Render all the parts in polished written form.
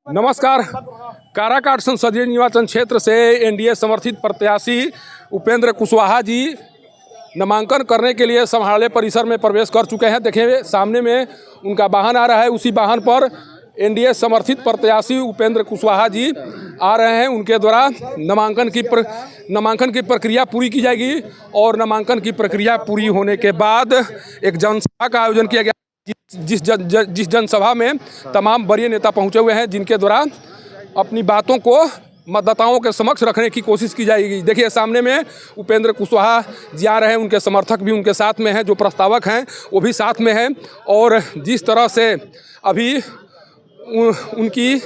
नमस्कार। काराकाट संसदीय निर्वाचन क्षेत्र से एनडीए समर्थित प्रत्याशी उपेंद्र कुशवाहा जी नामांकन करने के लिए समाहरणालय परिसर में प्रवेश कर चुके हैं। देखिए सामने में उनका वाहन आ रहा है, उसी वाहन पर एनडीए समर्थित प्रत्याशी उपेंद्र कुशवाहा जी आ रहे हैं। उनके द्वारा नामांकन की प्रक्रिया पूरी की जाएगी और नामांकन की प्रक्रिया पूरी होने के बाद एक जनसभा का आयोजन किया गया, जिस जनसभा में तमाम वरीय नेता पहुंचे हुए हैं, जिनके द्वारा अपनी बातों को मतदाताओं के समक्ष रखने की कोशिश की जाएगी। देखिए सामने में उपेंद्र कुशवाहा जी आ रहे हैं, उनके समर्थक भी उनके साथ में हैं, जो प्रस्तावक हैं वो भी साथ में हैं। और जिस तरह से अभी उनकी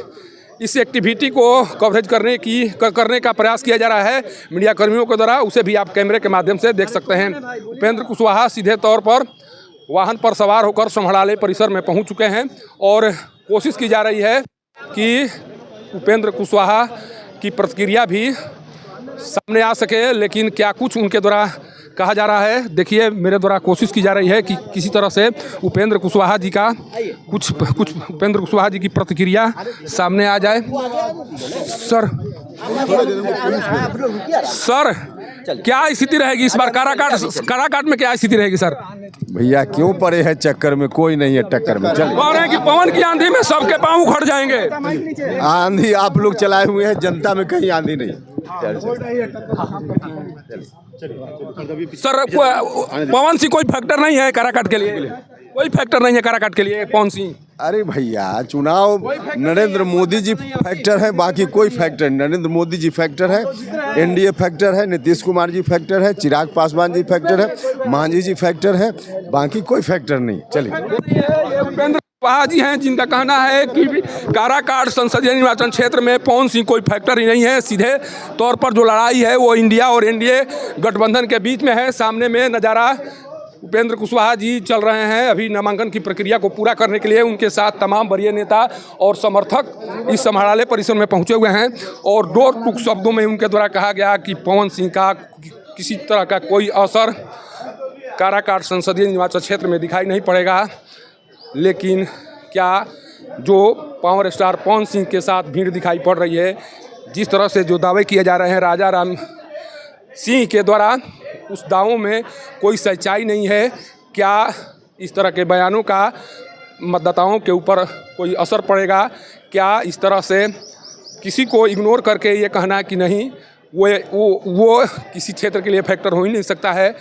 इस एक्टिविटी को कवरेज करने का प्रयास किया जा रहा है मीडिया कर्मियों के द्वारा, उसे भी आप कैमरे के माध्यम से देख सकते हैं। उपेंद्र कुशवाहा सीधे तौर पर वाहन पर सवार होकर समाहरणालय परिसर में पहुंच चुके हैं और कोशिश की जा रही है कि उपेंद्र कुशवाहा की प्रतिक्रिया भी सामने आ सके। लेकिन क्या कुछ उनके द्वारा कहा जा रहा है, देखिए मेरे द्वारा कोशिश की जा रही है कि किसी तरह से उपेंद्र कुशवाहा जी का कुछ उपेंद्र कुशवाहा जी की प्रतिक्रिया सामने आ जाए। सर क्या स्थिति रहेगी इस बार काराकाट में, क्या स्थिति रहेगी सर? भैया क्यों पड़े हैं चक्कर में, कोई नहीं है टक्कर में। चल बोल रहे हैं कि पवन की आंधी में सबके पांव उखड़ जाएंगे। आंधी आप लोग चलाए हुए हैं, जनता में कहीं आंधी नहीं। सर पवन सिंह कोई फैक्टर नहीं है काराकाट के लिए, कोई फैक्टर नहीं है काराकाट के लिए पवन सिंह। अरे भैया चुनाव नरेंद्र मोदी जी फैक्टर है, बाकी कोई फैक्टर नहीं। नरेंद्र मोदी जी फैक्टर है, एनडीए फैक्टर है, नीतीश कुमार जी फैक्टर है, चिराग पासवान जी फैक्टर है, मांझी जी फैक्टर है, बाकी कोई फैक्टर नहीं। चलिए उपेंद्र कुशवाहा जी हैं, जिनका कहना है कि काराकाट संसदीय निर्वाचन क्षेत्र में पवन सिंह कोई फैक्टर ही नहीं है। सीधे तौर पर जो लड़ाई है वो इंडिया और एनडीए गठबंधन के बीच में है। सामने में नज़ारा उपेंद्र कुशवाहा जी चल रहे हैं अभी नामांकन की प्रक्रिया को पूरा करने के लिए। उनके साथ तमाम वरीय नेता और समर्थक इस समाहरणालय परिसर में पहुंचे हुए हैं और दो टूक शब्दों में उनके द्वारा कहा गया कि पवन सिंह का किसी तरह का कोई असर काराकाट संसदीय निर्वाचन क्षेत्र में दिखाई नहीं पड़ेगा। लेकिन क्या जो पावर स्टार पवन सिंह के साथ भीड़ दिखाई पड़ रही है, जिस तरह से जो दावे किए जा रहे हैं राजा राम सिंह के द्वारा, उस दावों में कोई सच्चाई नहीं है। क्या इस तरह के बयानों का मतदाताओं के ऊपर कोई असर पड़ेगा? क्या इस तरह से किसी को इग्नोर करके ये कहना कि नहीं वो किसी क्षेत्र के लिए फैक्टर हो ही नहीं सकता है,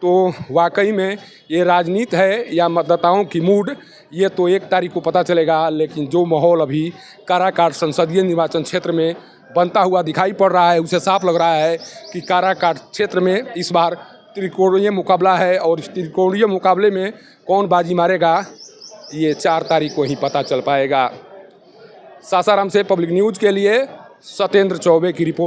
तो वाकई में ये राजनीति है या मतदाताओं की मूड, ये तो 1 तारीख को पता चलेगा। लेकिन जो माहौल अभी काराकाट संसदीय निर्वाचन क्षेत्र में बनता हुआ दिखाई पड़ रहा है, उसे साफ लग रहा है कि काराकाट क्षेत्र में इस बार त्रिकोणीय मुकाबला है और इस त्रिकोणीय मुकाबले में कौन बाजी मारेगा ये 4 तारीख को ही पता चल पाएगा। सासाराम से पब्लिक न्यूज़ के लिए सत्येंद्र चौबे की रिपोर्ट।